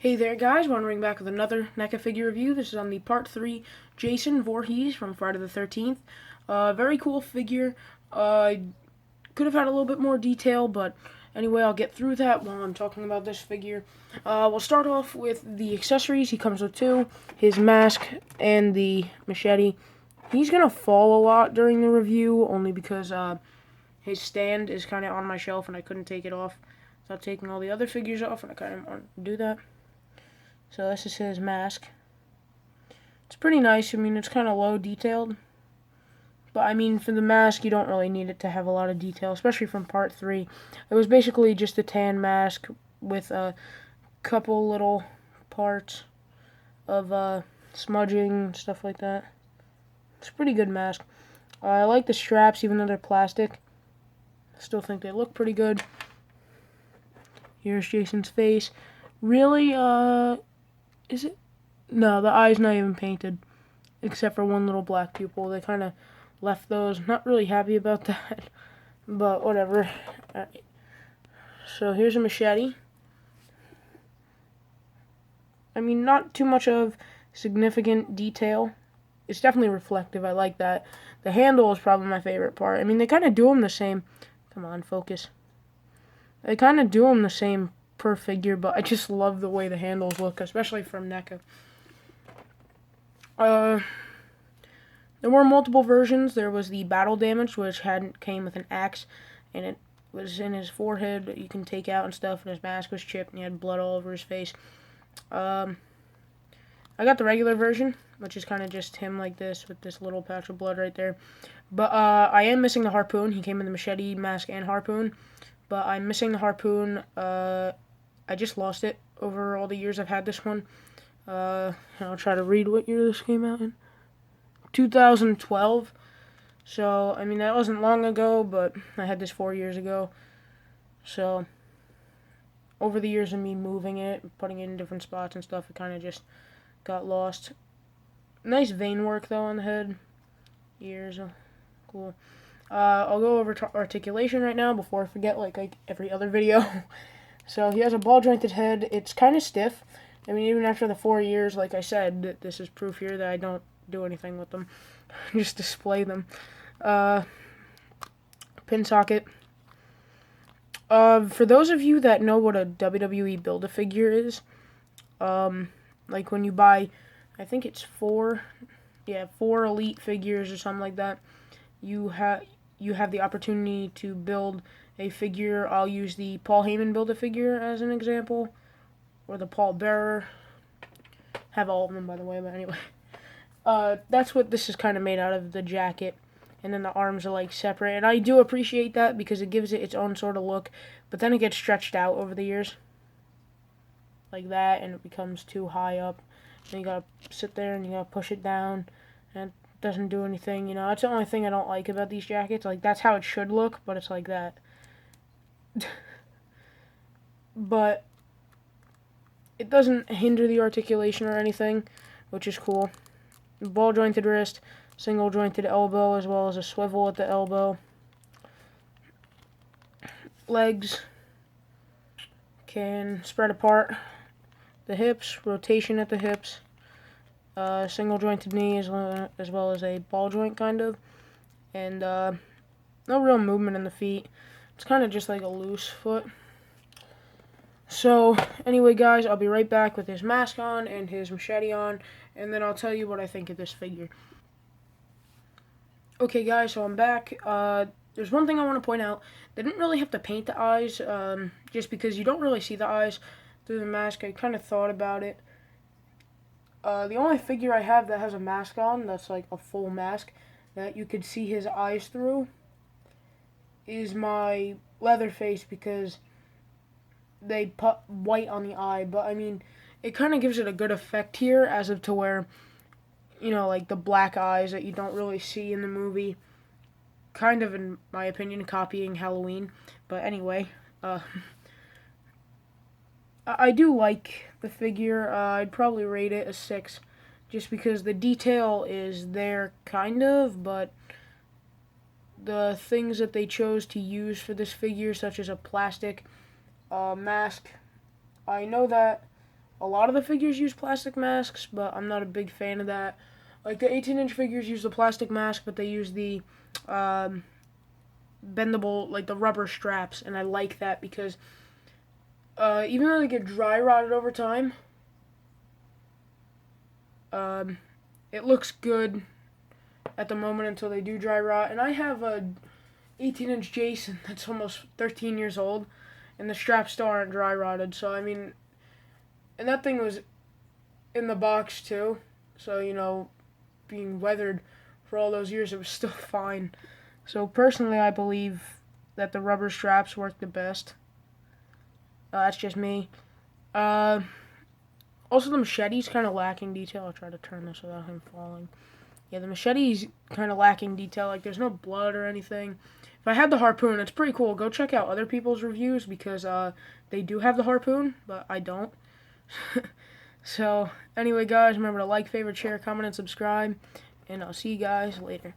Hey there guys, want to bring back with another Neca figure review. This is on the part 3 Jason Voorhees from Friday the 13th. Very cool figure. Could have had a little bit more detail, but anyway, I'll get through that while I'm talking about this figure. We'll start off with the accessories. He comes with two, his mask and the machete. He's going to fall a lot during the review, only because his stand is kind of on my shelf and I couldn't take it off without taking all the other figures off, and I kind of want to do that. So this is his mask. It's pretty nice. I mean, it's kind of low detailed. But I mean, for the mask, you don't really need it to have a lot of detail, especially from part 3. It was basically just a tan mask with a couple little parts of smudging, stuff like that. It's a pretty good mask. I like the straps, even though they're plastic. I still think they look pretty good. Here's Jason's face. Really, is it? No, the eye's not even painted, except for one little black pupil. They kind of left those. Not really happy about that, but whatever. Alright. So here's a machete. I mean, not too much of significant detail. It's definitely reflective. I like that. The handle is probably my favorite part. I mean, they kind of do them the same. Come on, focus. They kind of do them the same per figure, but I just love the way the handles look, especially from Neca. There were multiple versions. There was the battle damage, which came with an axe, and it was in his forehead that you can take out and stuff, and his mask was chipped, and he had blood all over his face. I got the regular version, which is kind of just him like this, with this little patch of blood right there. But I am missing the harpoon. He came in the machete, mask, and harpoon, but I'm missing the harpoon. I just lost it over all the years I've had this one. I'll try to read what year this came out in. 2012. So, I mean, that wasn't long ago, but I had this 4 years ago. So, over the years of me moving it, putting it in different spots and stuff, it kind of just got lost. Nice vein work, though, on the head. Ears, cool. I'll go over articulation right now before I forget, like every other video. So he has a ball-jointed head. It's kind of stiff. I mean, even after the 4 years, like I said, this is proof here that I don't do anything with them. Just display them. Pin socket. For those of you that know what a WWE Build-A-Figure is, like when you buy, I think it's four Elite figures or something like that, you have the opportunity to build a figure. I'll use the Paul Heyman Build-A-Figure as an example, or the Paul Bearer. Have all of them, by the way, but anyway. That's what this is kind of made out of, the jacket, and then the arms are like separate, and I do appreciate that because it gives it its own sort of look, but then it gets stretched out over the years, like that, and it becomes too high up, and you gotta sit there and you gotta push it down, and it doesn't do anything, you know. That's the only thing I don't like about these jackets. Like, that's how it should look, but it's like that. But it doesn't hinder the articulation or anything, which is cool. Ball jointed wrist, single jointed elbow, as well as a swivel at the elbow. Legs can spread apart. The hips, rotation at the hips. Single jointed knee as well as a ball joint kind of. And no real movement in the feet. It's kind of just like a loose foot. So, anyway, guys, I'll be right back with his mask on and his machete on, and then I'll tell you what I think of this figure. Okay, guys, so I'm back. There's one thing I want to point out. They didn't really have to paint the eyes, just because you don't really see the eyes through the mask. I kind of thought about it. The only figure I have that has a mask on, that's like a full mask, that you could see his eyes through, is my Leatherface, because they put white on the eye, but I mean, it kind of gives it a good effect here, as of to where, you know, like the black eyes that you don't really see in the movie, kind of, in my opinion, copying Halloween. But anyway, I do like the figure. I'd probably rate it a 6, just because the detail is there, kind of, but the things that they chose to use for this figure, such as a plastic mask, I know that a lot of the figures use plastic masks, but I'm not a big fan of that. Like the 18-inch figures use the plastic mask, but they use the bendable, like the rubber straps, and I like that because even though they get dry rotted over time, it looks good at the moment until they do dry rot. And I have a 18-inch Jason that's almost 13 years old, and the straps still aren't dry rotted. So I mean, and that thing was in the box too, so you know, being weathered for all those years, it was still fine. So personally, I believe that the rubber straps work the best. That's just me. Also, the machete's kind of lacking detail. I'll try to turn this without him falling. Yeah, the machete's kind of lacking detail. Like, there's no blood or anything. If I had the harpoon, it's pretty cool. Go check out other people's reviews because they do have the harpoon, but I don't. So, anyway, guys, remember to like, favorite, share, comment, and subscribe. And I'll see you guys later.